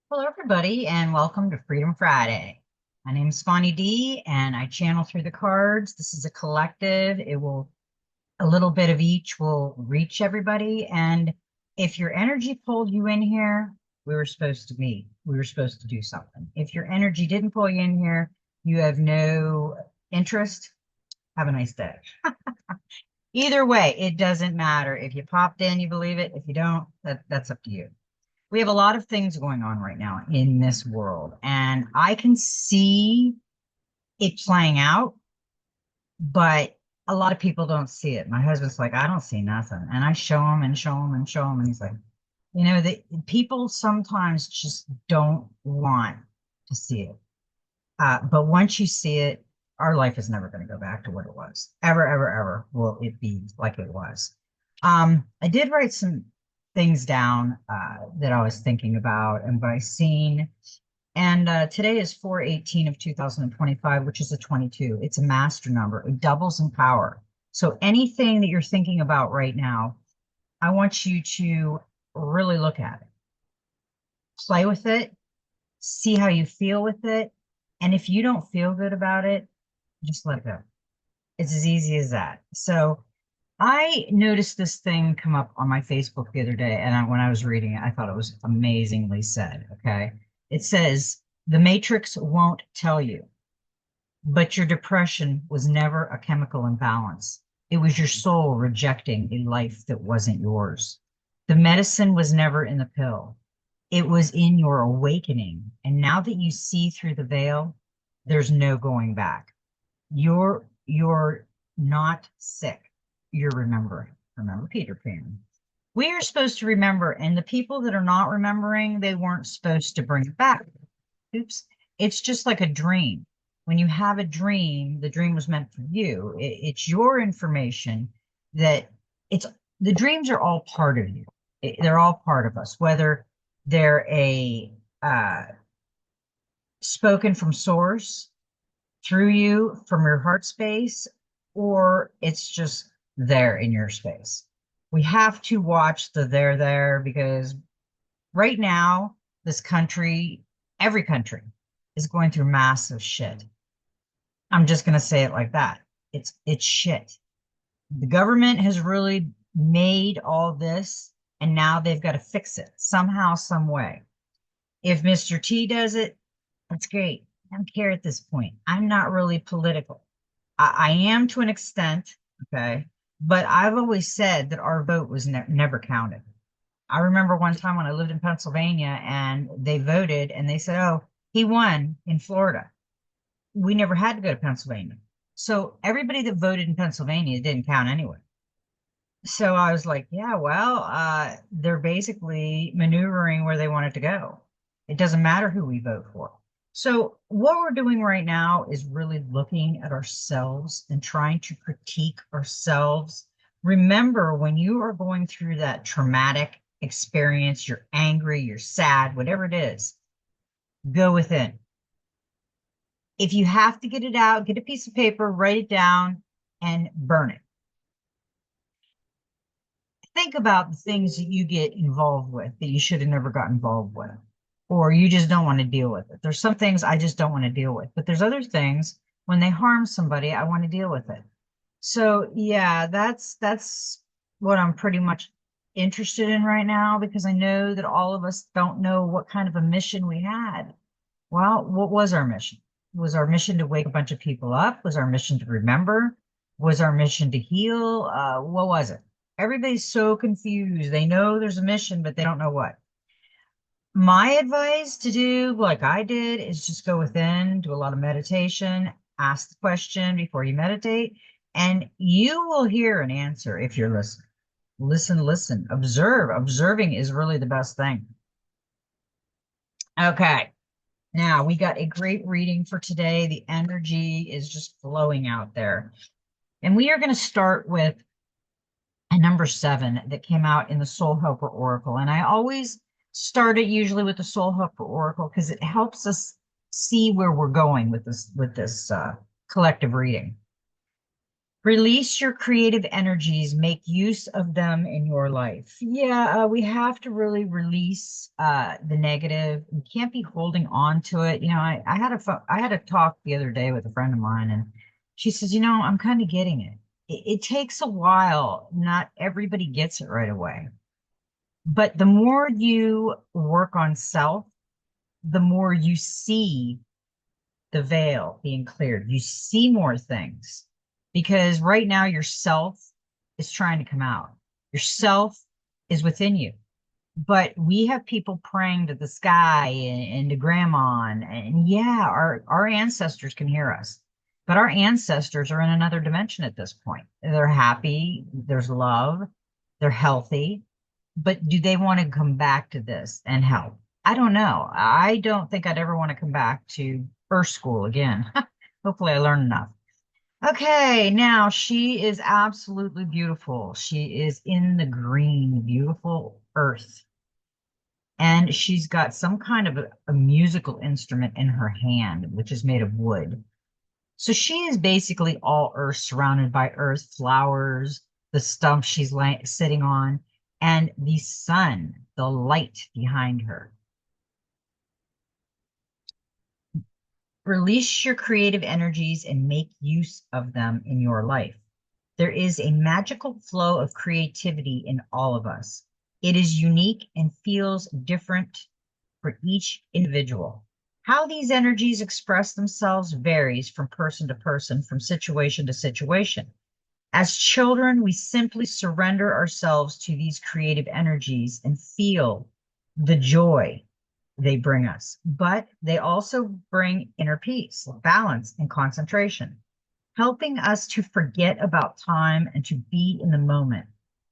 Hello, everybody, and welcome to Freedom Friday. My name is Fonnie D, and I channel through the cards. This is a collective. A little bit of each will reach everybody. And if your energy pulled you in here, we were supposed to meet. We were supposed to do something. If your energy didn't pull you in here, you have no interest. Have a nice day. Either way, it doesn't matter. If you popped in, you believe it. If you don't, that's up to you. We have a lot of things going on right now in this world, and I can see it playing out, but a lot of people don't see it. My husband's like, I don't see nothing. And I show him and show him and show him, and he's like, the people sometimes just don't want to see it. But once you see it, our life is never going to go back to what it was. Ever, ever, ever will it be like it was. I did write some things down that I was thinking about and what I seen. And today is 4/18 of 2025, which is a 22. It's a master number. It doubles in power. So anything that you're thinking about right now, I want you to really look at it, play with it, see how you feel with it. And if you don't feel good about it, just let it go. It's as easy as that. So I noticed this thing come up on my Facebook the other day, and when I was reading it, I thought it was amazingly said. Okay. It says, the matrix won't tell you, but your depression was never a chemical imbalance. It was your soul rejecting a life that wasn't yours. The medicine was never in the pill. It was in your awakening. And now that you see through the veil, there's no going back. You're not sick. You're remembering. Remember Peter Pan. We are supposed to remember, and the people that are not remembering, they weren't supposed to bring it back. Oops. It's just like a dream. When you have a dream, the dream was meant for you. It's your information that it's the dreams are all part of you. They're all part of us, whether they're a spoken from source through you from your heart space, or it's just there in your space. We have to watch the there because right now, this country, every country, is going through massive shit. I'm just going to say it like that. It's shit. The government has really made all this, and now they've got to fix it somehow, some way. If Mr. T does it, that's great. I don't care at this point. I'm not really political. I am to an extent, okay, but I've always said that our vote was never counted. I remember one time when I lived in Pennsylvania and they voted and they said, oh, he won in Florida. We never had to go to Pennsylvania. So everybody that voted in Pennsylvania didn't count anyway. So I was like, yeah, well, they're basically maneuvering where they want it to go. It doesn't matter who we vote for. So what we're doing right now is really looking at ourselves and trying to critique ourselves. Remember, when you are going through that traumatic experience, you're angry, you're sad, whatever it is, go within. If you have to get it out, get a piece of paper, write it down, and burn it. Think about the things that you get involved with that you should have never got involved with, or you just don't want to deal with it. There's some things I just don't want to deal with, but there's other things when they harm somebody, I want to deal with it. So yeah, that's what I'm pretty much interested in right now because I know that all of us don't know what kind of a mission we had. Well, what was our mission? Was our mission to wake a bunch of people up? Was our mission to remember? Was our mission to heal? What was it? Everybody's so confused. They know there's a mission, but they don't know what. My advice to do, like I did, is just go within, do a lot of meditation, ask the question before you meditate, and you will hear an answer if you're listening. Listen, listen, observe. Observing is really the best thing. Okay. Now, we got a great reading for today. The energy is just flowing out there. And we are going to start with a number 7 that came out in the Soul Helper Oracle. And I always start it usually with the Soul Helper Oracle because it helps us see where we're going with this collective reading. Release your creative energies, make use of them in your life. Yeah, we have to really release the negative. We can't be holding on to it. I had a talk the other day with a friend of mine, and she says, I'm kind of getting it. It takes a while. Not everybody gets it right away. But the more you work on self, the more you see the veil being cleared. You see more things because right now yourself is trying to come out. Yourself is within you. But we have people praying to the sky and to grandma and yeah, our ancestors can hear us. But our ancestors are in another dimension at this point. They're happy, there's love, they're healthy, but do they want to come back to this and help? I don't know. I don't think I'd ever want to come back to first school again. Hopefully, I learned enough. Okay, now she is absolutely beautiful. She is in the green, beautiful earth. And she's got some kind of a musical instrument in her hand, which is made of wood. So she is basically all earth, surrounded by earth, flowers, the stump she's sitting on, and the sun, the light behind her. Release your creative energies and make use of them in your life. There is a magical flow of creativity in all of us. It is unique and feels different for each individual. How these energies express themselves varies from person to person, from situation to situation. As children, we simply surrender ourselves to these creative energies and feel the joy they bring us. But they also bring inner peace, balance, and concentration, helping us to forget about time and to be in the moment.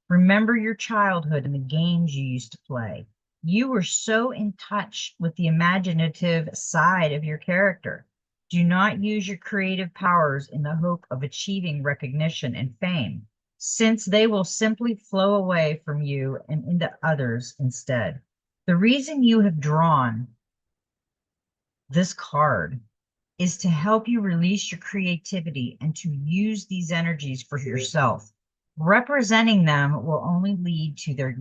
Remember your childhood and the games you used to play. You were so in touch with the imaginative side of your character. Do not use your creative powers in the hope of achieving recognition and fame, since they will simply flow away from you and into others instead. The reason you have drawn this card is to help you release your creativity and to use these energies for yourself. Representing them will only lead to their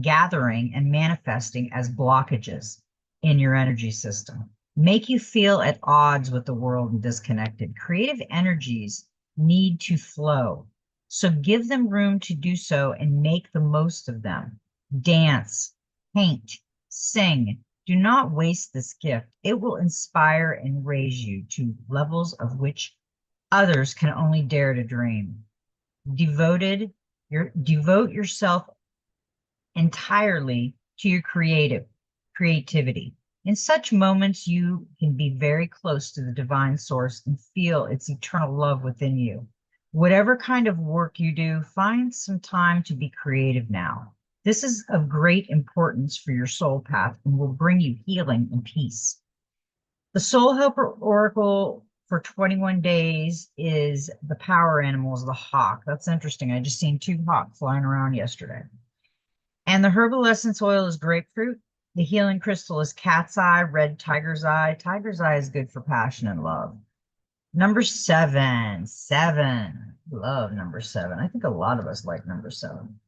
gathering and manifesting as blockages in your energy system, make you feel at odds with the world and disconnected. Creative energies need to flow. So give them room to do so and make the most of them. Dance, paint, sing. Do not waste this gift. It will inspire and raise you to levels of which others can only dare to dream. Devote yourself entirely to your creativity. In such moments, you can be very close to the divine source and feel its eternal love within you. Whatever kind of work you do, find some time to be creative now. This is of great importance for your soul path and will bring you healing and peace. The Soul Helper Oracle for 21 days is the power animals, the hawk. That's interesting. I just seen two hawks flying around yesterday. And the herbal essence oil is grapefruit. The healing crystal is cat's eye, red tiger's eye. Tiger's eye is good for passion and love. Number seven. Love number seven. I think a lot of us like number seven.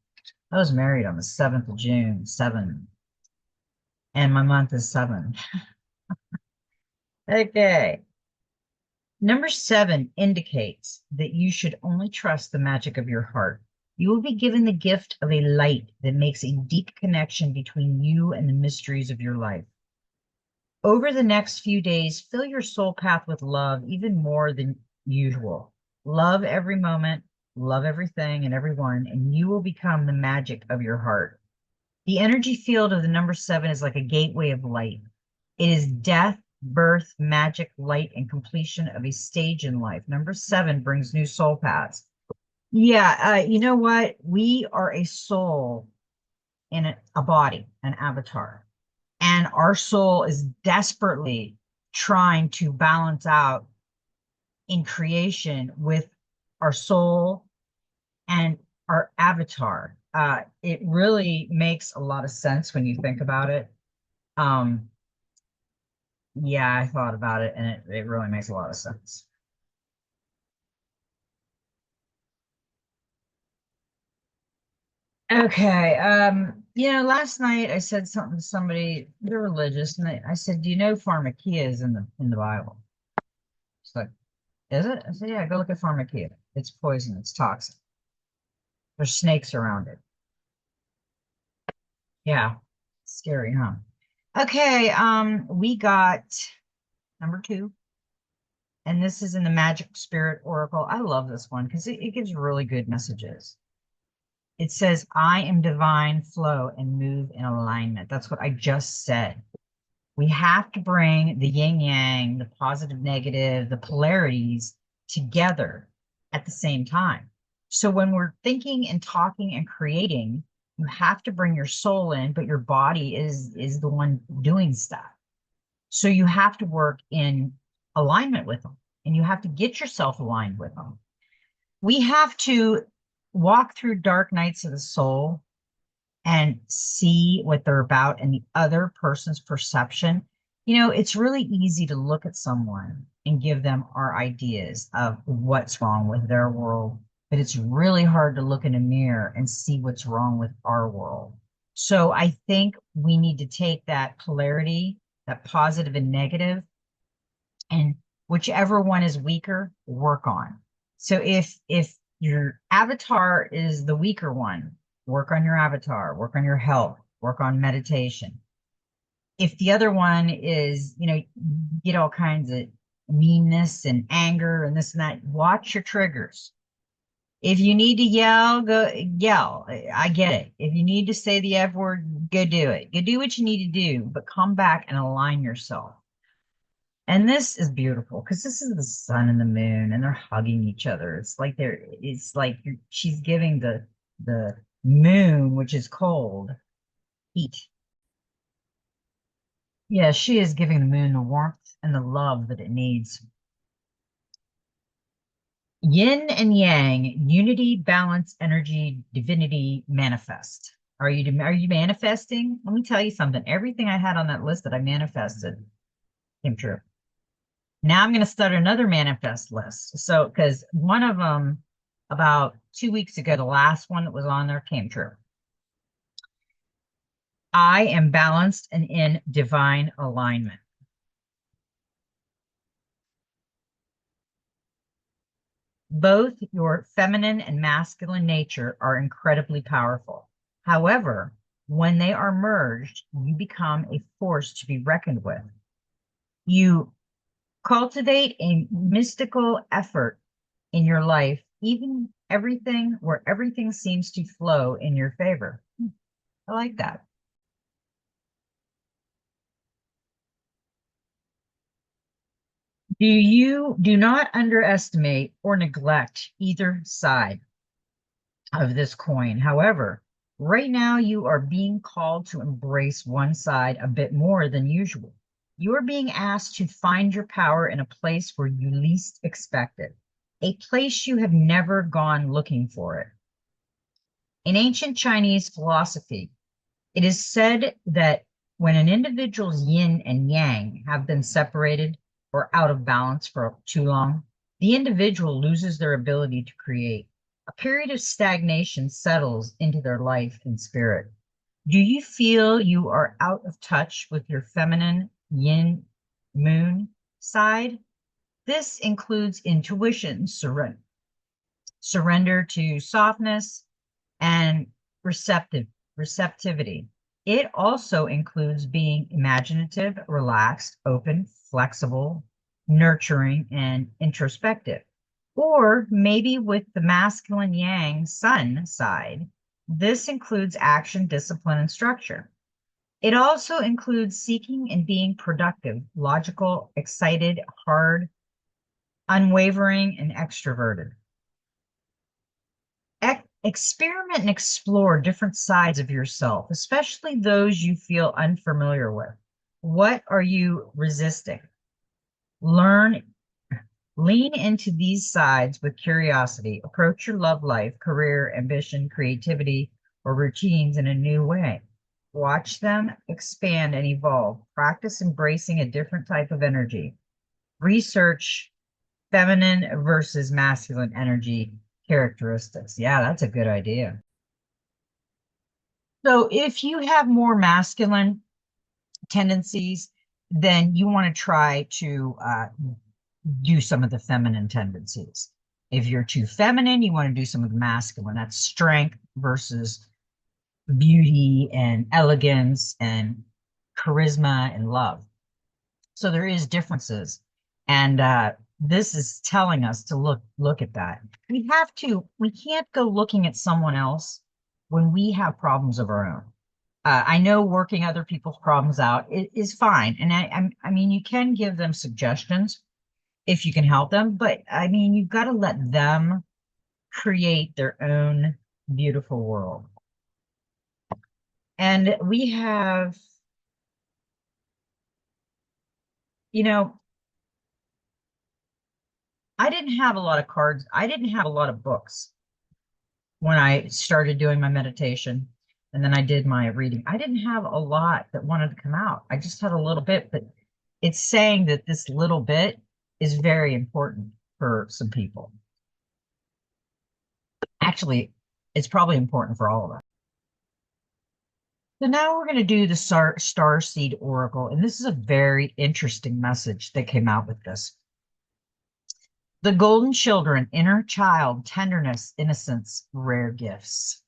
I was married on the 7th of June, 7. And my month is 7. Okay. Number 7 indicates that you should only trust the magic of your heart. You will be given the gift of a light that makes a deep connection between you and the mysteries of your life. Over the next few days, fill your soul path with love even more than usual. Love every moment, love everything and everyone, and you will become the magic of your heart. The energy field of the number 7 is like a gateway of light. It is death, birth, magic, light, and completion of a stage in life. Number 7 brings new soul paths. Yeah, you know what? We are a soul in a body, an avatar. And our soul is desperately trying to balance out in creation with our soul and our avatar. It really makes a lot of sense when you think about it. Um, yeah, I thought about it and it really makes a lot of sense. Okay. Last night I said something to somebody, they're religious, and I said, "Do you know pharmakia is in the Bible?" It's like, "Is it?" I said, "Yeah, go look at pharmakia. It's poison, it's toxic. There's snakes around it." Yeah. Scary, huh? Okay, we got number two, and this is in the Magic Spirit Oracle. I love this one because it gives really good messages. It says, "I am divine flow and move in alignment." That's what I just said. We have to bring the yin yang, the positive, negative, the polarities together at the same time. So when we're thinking and talking and creating, you have to bring your soul in, but your body is the one doing stuff. So you have to work in alignment with them, and you have to get yourself aligned with them. We have to walk through dark nights of the soul and see what they're about and the other person's perception. It's really easy to look at someone and give them our ideas of what's wrong with their world, but it's really hard to look in a mirror and see what's wrong with our world. So I think we need to take that polarity, that positive and negative, and whichever one is weaker, work on. So if your avatar is the weaker one, work on your avatar, work on your health, work on meditation. If the other one is, you get all kinds of meanness and anger and this and that, watch your triggers. If you need to yell, go yell. I get it. If you need to say the F word, go do it. Go do what you need to do, but come back and align yourself. And this is beautiful because this is the sun and the moon, and they're hugging each other. It's like she's giving the moon, which is cold, heat. Yeah, she is giving the moon the warmth and the love that it needs. Yin and yang, unity, balance, energy, divinity, manifest. Are you manifesting? Let me tell you something. Everything I had on that list that I manifested came true. Now I'm going to start another manifest list. So, because one of them about 2 weeks ago, the last one that was on there came true. I am balanced and in divine alignment. Both your feminine and masculine nature are incredibly powerful. However, when they are merged, you become a force to be reckoned with. You cultivate a mystical effort in your life, even everything where everything seems to flow in your favor. I like that. Do not underestimate or neglect either side of this coin. However, right now you are being called to embrace one side a bit more than usual. You are being asked to find your power in a place where you least expect it, a place you have never gone looking for it. In ancient Chinese philosophy, it is said that when an individual's yin and yang have been separated or out of balance for too long, the individual loses their ability to create. A period of stagnation settles into their life and spirit. Do you feel you are out of touch with your feminine yin moon side? This includes intuition, surrender to softness, and receptivity. It also includes being imaginative, relaxed, open, flexible, nurturing, and introspective. Or maybe with the masculine yang sun side, this includes action, discipline, and structure. It also includes seeking and being productive, logical, excited, hard, unwavering, and extroverted. Experiment and explore different sides of yourself, especially those you feel unfamiliar with. What are you resisting? Learn, lean into these sides with curiosity. Approach your love life, career, ambition, creativity, or routines in a new way. Watch them expand and evolve. Practice embracing a different type of energy. Research feminine versus masculine energy characteristics. Yeah, that's a good idea. So if you have more masculine tendencies, then you want to try to do some of the feminine tendencies. If you're too feminine, you want to do some of the masculine. That's strength versus beauty and elegance and charisma and love. So there is differences. And this is telling us to look at that. We can't go looking at someone else when we have problems of our own. I know working other people's problems out is fine. And I mean, you can give them suggestions if you can help them, but I mean, you've got to let them create their own beautiful world. And we have, you know, I didn't have a lot of cards. I didn't have a lot of books when I started doing my meditation and then I did my reading. I didn't have a lot that wanted to come out. I just had a little bit, but it's saying that this little bit is very important for some people. Actually, it's probably important for all of us. So now we're going to do the star seed oracle, and this is a very interesting message that came out with this. The golden children, inner child, tenderness, innocence, rare gifts.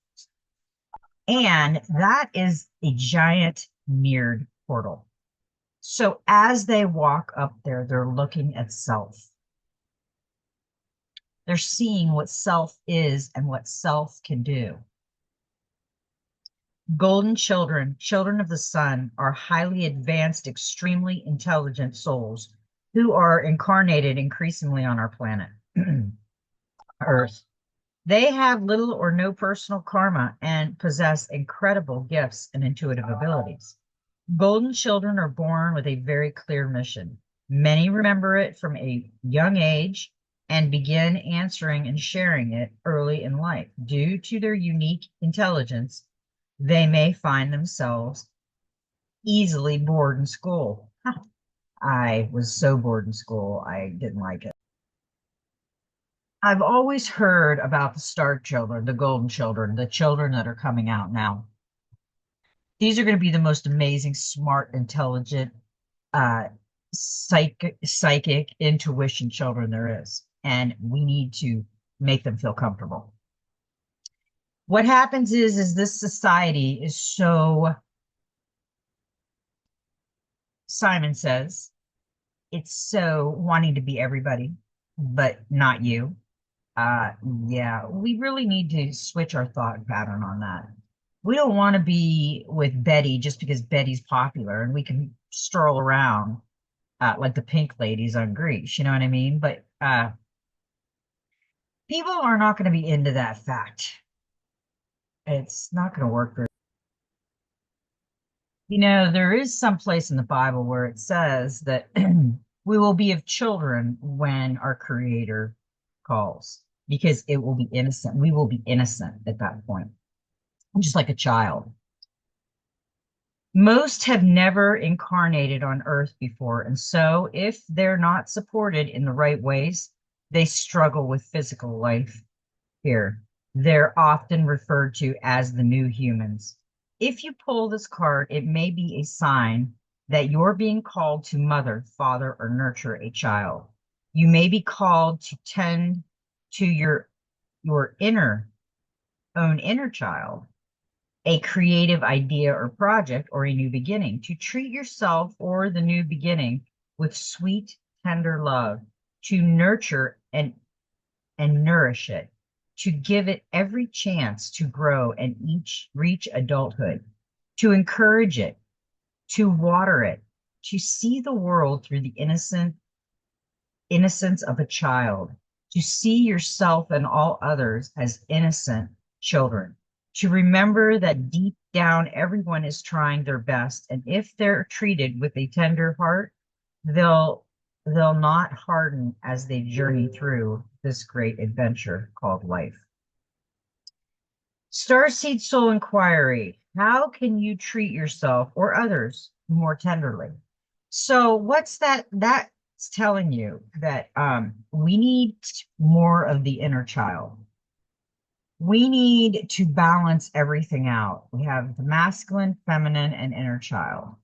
And that is a giant mirrored portal. So as they walk up there, they're looking at self. They're seeing what self is and what self can do. Golden children, children of the sun, are highly advanced, extremely intelligent souls who are incarnated increasingly on our planet, Earth. They have little or no personal karma and possess incredible gifts and intuitive abilities. Golden children are born with a very clear mission. Many remember it from a young age and begin answering and sharing it early in life. Due to their unique intelligence, they may find themselves easily bored in school. I was so bored in school, I didn't like it. I've always heard about the star children, the golden children, the children that are coming out now. These are going to be the most amazing, smart, intelligent, uh, psychic intuition children there is. And we need to make them feel comfortable. What happens is this society is so, Simon says, it's so wanting to be everybody, but not you. Uh, yeah, we really need to switch our thought pattern on that. We don't want to be with Betty just because Betty's popular and we can stroll around like the pink ladies on Grease, you know what I mean? But people are not going to be into that fact. It's not going to work very. There is some place in the Bible where it says that we will be of children when our Creator calls, because it will be innocent. We will be innocent at that point, just like a child. Most have never incarnated on Earth before, and so if they're not supported in the right ways, they struggle with physical life here. They're often referred to as the new humans. If you pull this card, it may be a sign that you're being called to mother, father, or nurture a child. You may be called to tend to your inner child, a creative idea or project, or a new beginning, to treat yourself or the new beginning with sweet, tender love, to nurture and nourish it, to give it every chance to grow and each reach adulthood, to encourage it, to water it, to see the world through the innocence of a child, to see yourself and all others as innocent children, to remember that deep down everyone is trying their best, and if they're treated with a tender heart, they'll they'll not harden as they journey through this great adventure called life. Starseed Soul Inquiry. How can you treat yourself or others more tenderly? So what's that? That's telling you that we need more of the inner child. We need to balance everything out. We have the masculine, feminine, and inner child.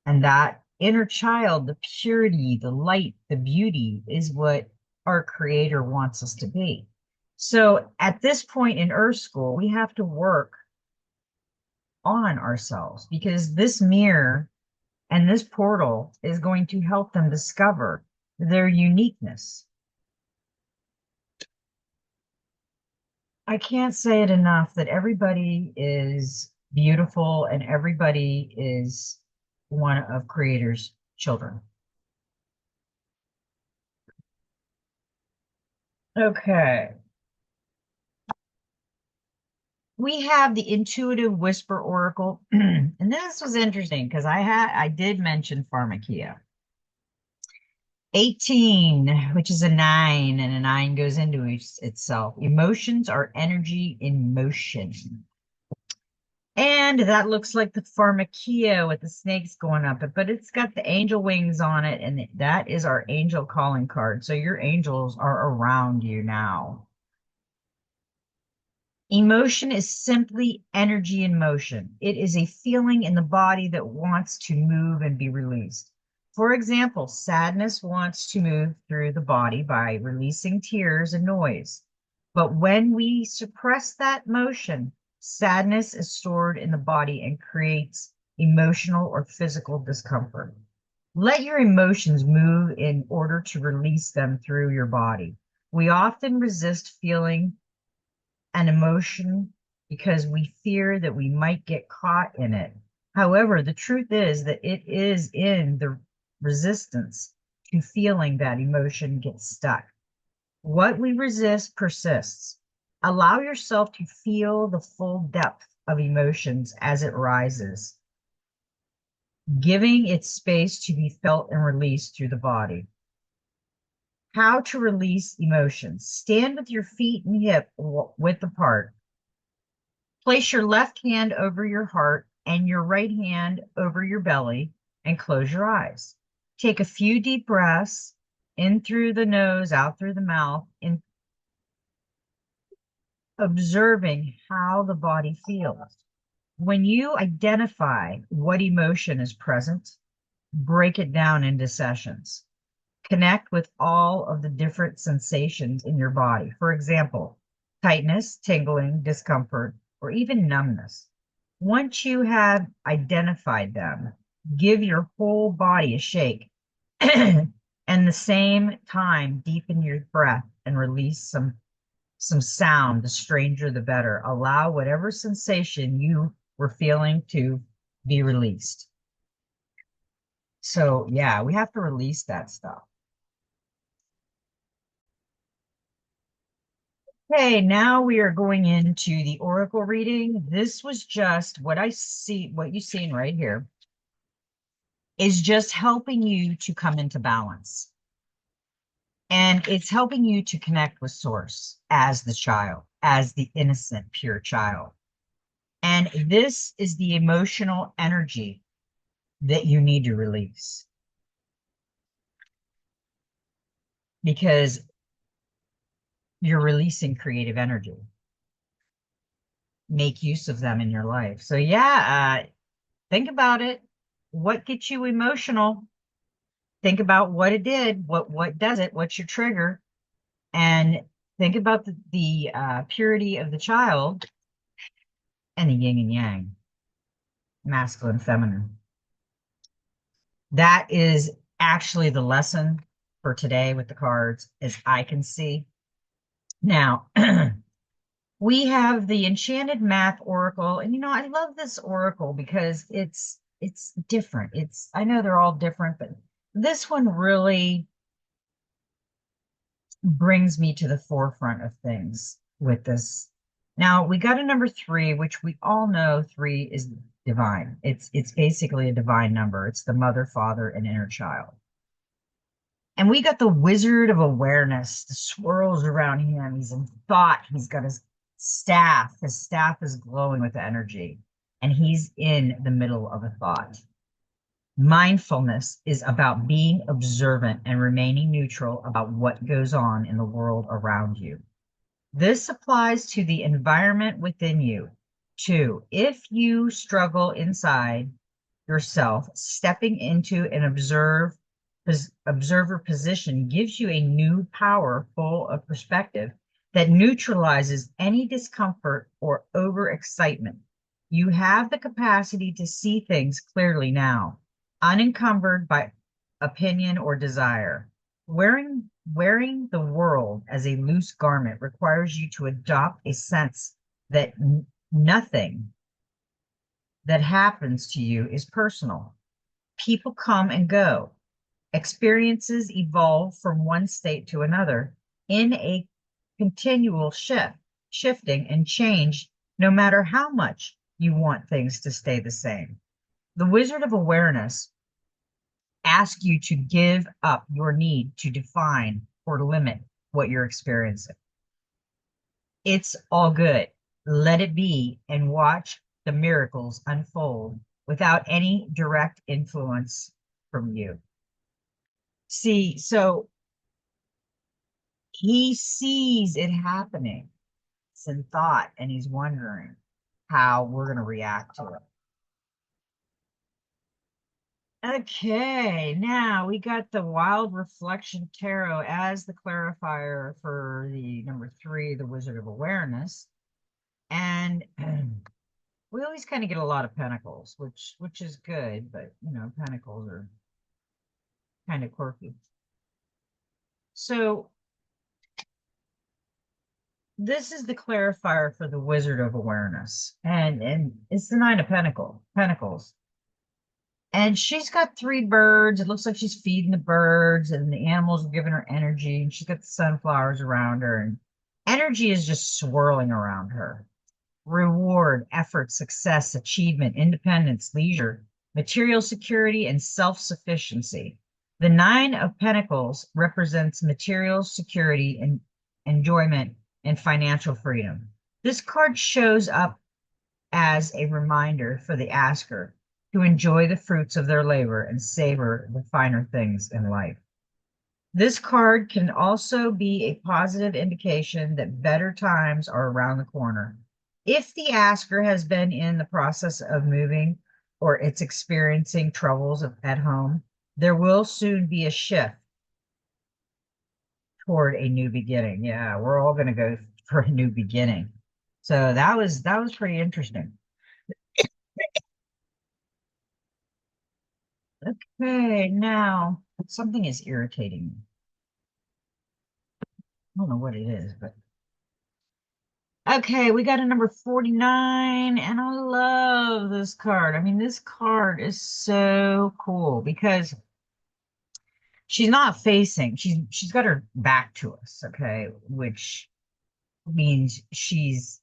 And that inner child, the purity, the light, the beauty is what our creator wants us to be. So at this point in Earth School, we have to work on ourselves because this mirror and this portal is going to help them discover their uniqueness. I can't say it enough that everybody is beautiful and everybody is one of Creator's children. Okay. We have the intuitive whisper oracle. And this was interesting because I did mention pharmakia. 18, which is a 9, and a 9 goes into itself. Emotions are energy in motion. And that looks like the pharmakia with the snakes going up it, but it's got the angel wings on it, and that is our angel calling card. So your angels are around you now. Emotion is simply energy in motion. It is a feeling in the body that wants to move and be released. For example, sadness wants to move through the body by releasing tears and noise. But when we suppress that motion, sadness is stored in the body and creates emotional or physical discomfort. Let your emotions move in order to release them through your body. We often resist feeling an emotion because we fear that we might get caught in it. However, the truth is that it is in the resistance to feeling that emotion gets stuck. What we resist persists. Allow yourself to feel the full depth of emotions as it rises, giving it space to be felt and released through the body. How to release emotions. Stand with your feet and hip width apart. Place your left hand over your heart and your right hand over your belly and close your eyes. Take a few deep breaths in through the nose, out through the mouth, and observing how the body feels. When you identify what emotion is present, break it down into sessions. Connect with all of the different sensations in your body. For example, tightness, tingling, discomfort, or even numbness. Once you have identified them, give your whole body a shake. And the same time, deepen your breath and release some sound. The stranger, the better. Allow whatever sensation you were feeling to be released. So yeah, we have to release that stuff. Okay, now we are going into the oracle reading. This was just what I see, what you've seen right here is just helping you to come into balance. And it's helping you to connect with source as the child, as the innocent, pure child. And this is the emotional energy that you need to release because you're releasing creative energy. Make use of them in your life. So yeah, think about it. What gets you emotional? Think about what it did. What does it? What's your trigger? And think about the purity of the child and the yin and yang, masculine, feminine. That is actually the lesson for today with the cards, as I can see. Now, we have the Enchanted Math Oracle, and I love this oracle because it's different. I know they're all different, but this one really brings me to the forefront of things with this. Now, we got a number 3, which we all know 3 is divine. It's basically a divine number. It's the mother, father, and inner child. And we got the Wizard of Awareness, the swirls around him. He's in thought. He's got his staff. His staff is glowing with energy, and he's in the middle of a thought. Mindfulness is about being observant and remaining neutral about what goes on in the world around you. This applies to the environment within you. Two, if you struggle inside yourself, stepping into an observer position gives you a new power full of perspective that neutralizes any discomfort or overexcitement. You have the capacity to see things clearly now, unencumbered by opinion or desire. Wearing the world as a loose garment requires you to adopt a sense that nothing that happens to you is personal. People come and go. Experiences evolve from one state to another in a continual shifting and change, no matter how much you want things to stay the same. The Wizard of Awareness asks you to give up your need to define or limit what you're experiencing. It's all good. Let it be and watch the miracles unfold without any direct influence from you. See, so he sees it happening. It's in thought, and he's wondering how we're going to react to it. Okay, now we got the Wild Reflection Tarot as the clarifier for the number 3, the Wizard of Awareness. And we always kind of get a lot of pentacles, which is good, but you know, pentacles are kind of quirky. So this is the clarifier for the Wizard of Awareness, and it's the Nine of Pentacles. And she's got 3 birds. It looks like she's feeding the birds, and the animals are giving her energy, and she's got the sunflowers around her, and energy is just swirling around her. Reward, effort, success, achievement, independence, leisure, material security, and self-sufficiency. The 9 of Pentacles represents material security and enjoyment and financial freedom. This card shows up as a reminder for the asker to enjoy the fruits of their labor and savor the finer things in life. This card can also be a positive indication that better times are around the corner. If the asker has been in the process of moving or it's experiencing troubles at home, there will soon be a shift toward a new beginning. Yeah, we're all going to go for a new beginning. So that was pretty interesting. Okay, now something is irritating me. I don't know what it is, but okay, we got a number 49, and I love this card. I mean, this card is so cool because she's not facing, she's got her back to us, okay, which means she's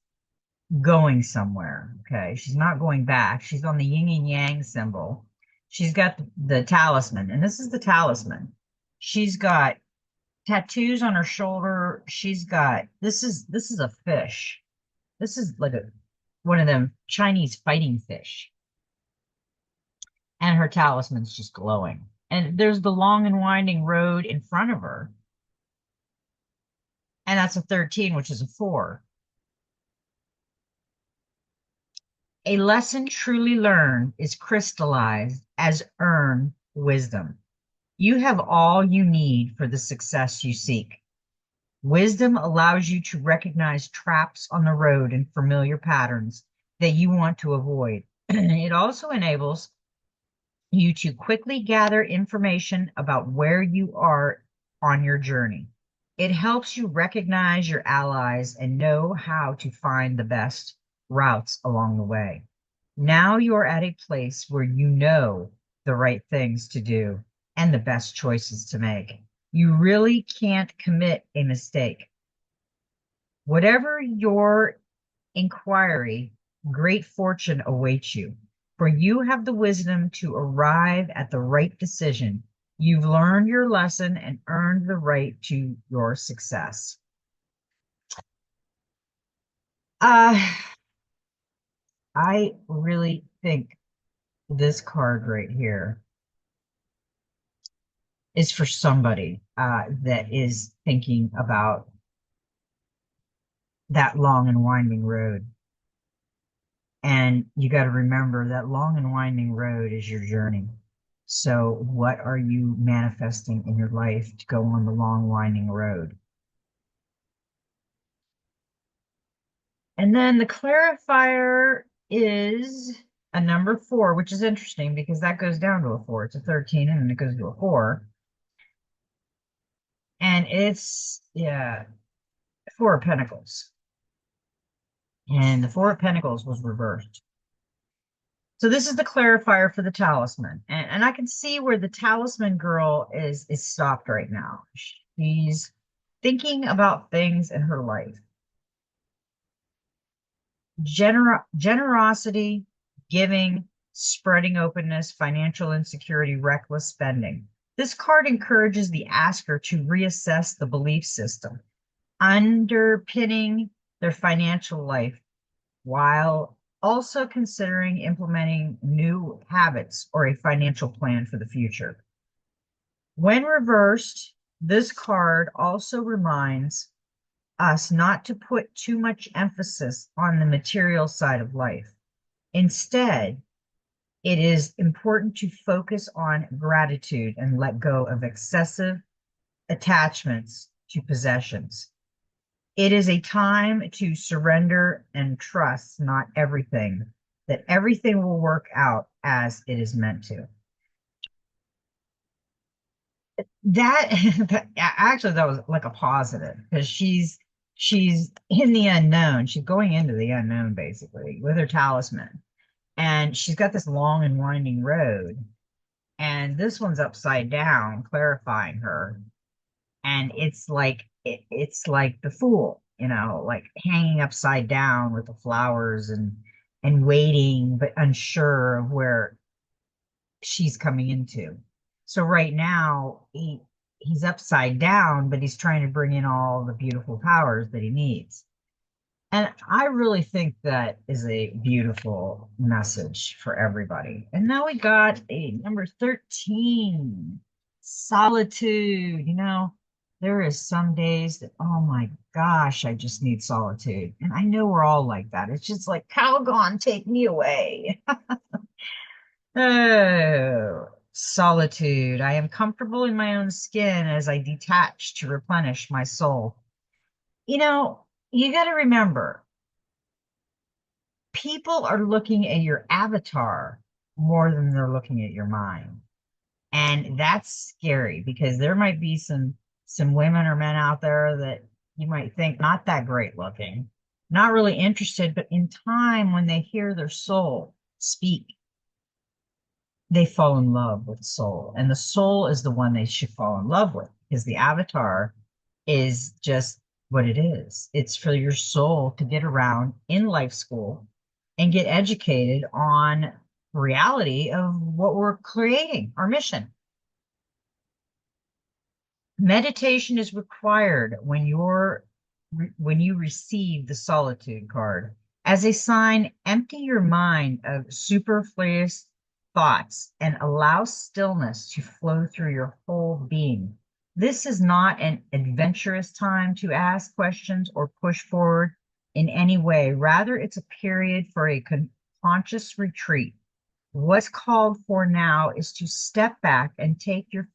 going somewhere, okay? She's not going back. She's on the yin and yang symbol. She's got the talisman, and this is the talisman. She's got tattoos on her shoulder. She's got this is a fish. This is like one of them Chinese fighting fish. And her talisman's just glowing. And there's the long and winding road in front of her. And that's a 13, which is a 4. A lesson truly learned is crystallized as earned wisdom. You have all you need for the success you seek. Wisdom allows you to recognize traps on the road and familiar patterns that you want to avoid. It also enables you to quickly gather information about where you are on your journey. It helps you recognize your allies and know how to find the best routes along the way. Now you're at a place where you know the right things to do and the best choices to make. You really can't commit a mistake. Whatever your inquiry, great fortune awaits you, for you have the wisdom to arrive at the right decision. You've learned your lesson and earned the right to your success. I really think this card right here is for somebody that is thinking about that long and winding road. And you got to remember that long and winding road is your journey. So, what are you manifesting in your life to go on the long, winding road? And then the clarifier is a number four, which is interesting because that goes down to a four. It's a 13 and then it goes to a four. And it's, yeah, Four of Pentacles. And the Four of Pentacles was reversed. So this is the clarifier for the talisman. And I can see where the talisman girl is stopped right now. She's thinking about things in her life. Generosity, giving, spreading openness, financial insecurity, reckless spending. This card encourages the asker to reassess the belief system underpinning their financial life while also considering implementing new habits or a financial plan for the future. When reversed, this card also reminds us not to put too much emphasis on the material side of life. Instead, it is important to focus on gratitude and let go of excessive attachments to possessions. It is a time to surrender and trust not everything, that everything will work out as it is meant to. That actually that was like a positive because she's in the unknown. She's going into the unknown basically with her talisman. And she's got this long and winding road. And this one's upside down, clarifying her. And it's like the fool, like hanging upside down with the flowers and waiting but unsure of where she's coming into. So right now he's upside down, but he's trying to bring in all the beautiful powers that he needs. And I really think that is a beautiful message for everybody. And now we got a number 13, solitude. There is some days that, oh my gosh, I just need solitude. And I know we're all like that. It's just like, Calgon, take me away. Oh, solitude. I am comfortable in my own skin as I detach to replenish my soul. You know, you got to remember, people are looking at your avatar more than they're looking at your mind. And that's scary because there might be some women or men out there that you might think not that great looking, not really interested, but in time when they hear their soul speak, they fall in love with the soul. And the soul is the one they should fall in love with because the avatar is just what it is. It's for your soul to get around in life school and get educated on reality of what we're creating, our mission. Meditation is required when you receive the solitude card. As a sign, empty your mind of superfluous thoughts and allow stillness to flow through your whole being. This is not an adventurous time to ask questions or push forward in any way. Rather, it's a period for a conscious retreat. What's called for now is to step back and take your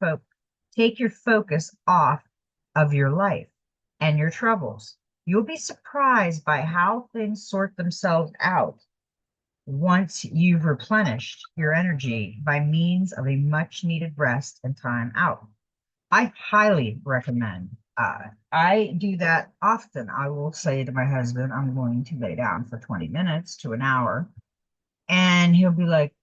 focus off of your life and your troubles. You'll be surprised by how things sort themselves out once you've replenished your energy by means of a much needed rest and time out. I highly recommend. I do that often. I will say to my husband, I'm going to lay down for 20 minutes to an hour. And he'll be like,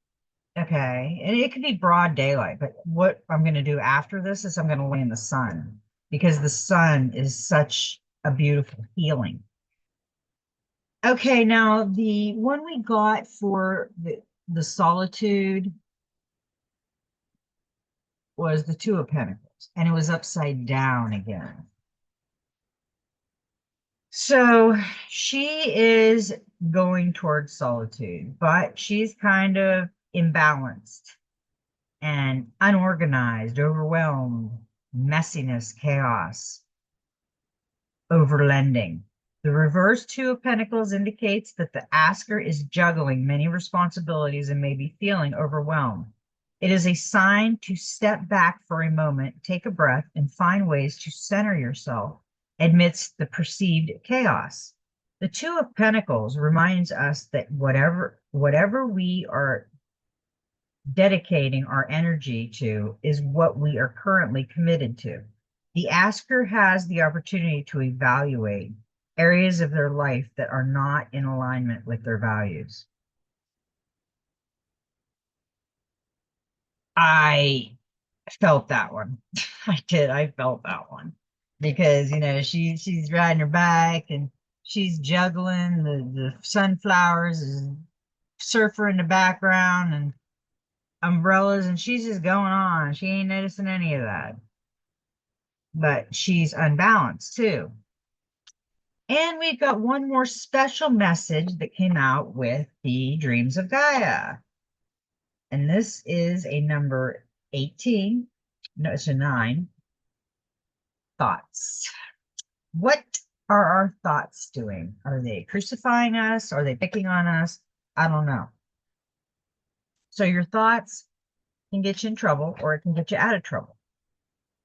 okay. And it could be broad daylight, but what I'm going to do after this is I'm going to lay in the sun because the sun is such a beautiful healing. Okay, now the one we got for the solitude was the Two of Pentacles, and it was upside down again. So she is going towards solitude, but she's kind of imbalanced and unorganized, overwhelmed, messiness, chaos, overlending. The reverse Two of Pentacles indicates that the asker is juggling many responsibilities and may be feeling overwhelmed. It is a sign to step back for a moment, take a breath, and find ways to center yourself amidst the perceived chaos. The Two of Pentacles reminds us that whatever we are dedicating our energy to is what we are currently committed to. The asker has the opportunity to evaluate areas of their life that are not in alignment with their values. I felt that one. I did. I felt that one because she's riding her bike and she's juggling the sunflowers and surfer in the background and umbrellas, and she's just going on. She ain't noticing any of that. But she's unbalanced too. And we've got one more special message that came out with the Dreams of Gaia. And this is a number 18. No, it's a 9. Thoughts. What are our thoughts doing? Are they crucifying us? Are they picking on us? I don't know. So your thoughts can get you in trouble or it can get you out of trouble.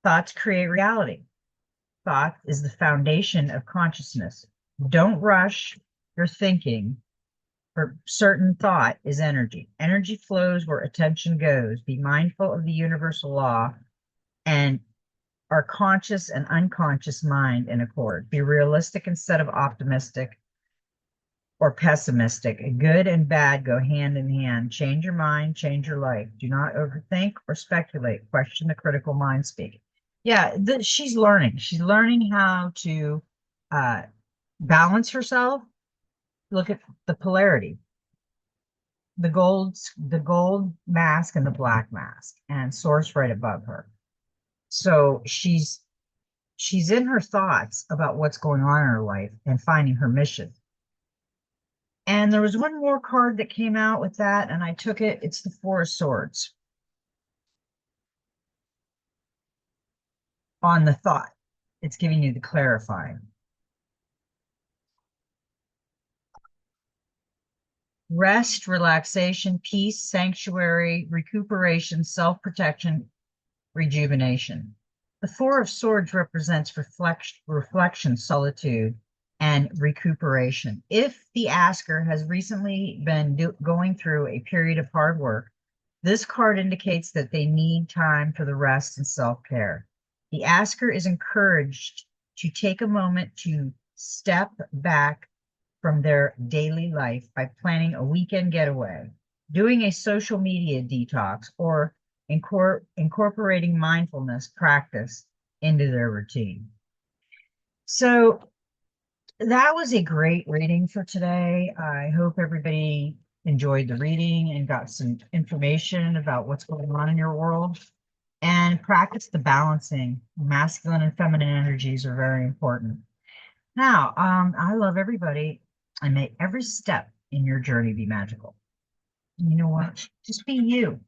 Thoughts create reality. Thought is the foundation of consciousness. Don't rush your thinking, for certain thought is energy. Energy flows where attention goes. Be mindful of the universal law and our conscious and unconscious mind in accord. Be realistic instead of optimistic or pessimistic. Good and bad go hand in hand. Change your mind, change your life. Do not overthink or speculate. Question the critical mind speak. Yeah, she's learning. She's learning how to balance herself. Look at the polarity. The gold mask and the black mask, and source right above her. So she's in her thoughts about what's going on in her life and finding her mission. And there was one more card that came out with that, and I took it. It's the Four of Swords on the thought. It's giving you the clarifying. Rest, relaxation, peace, sanctuary, recuperation, self-protection, rejuvenation. The Four of Swords represents reflection, solitude, and recuperation. If the asker has recently been going through a period of hard work, this card indicates that they need time for the rest and self-care. The asker is encouraged to take a moment to step back from their daily life by planning a weekend getaway, doing a social media detox, or incorporating mindfulness practice into their routine. So that was a great reading for today. I hope everybody enjoyed the reading and got some information about what's going on in your world. And practice the balancing. Masculine and feminine energies are very important. Now, I love everybody. And may every step in your journey be magical. You know what? Just be you.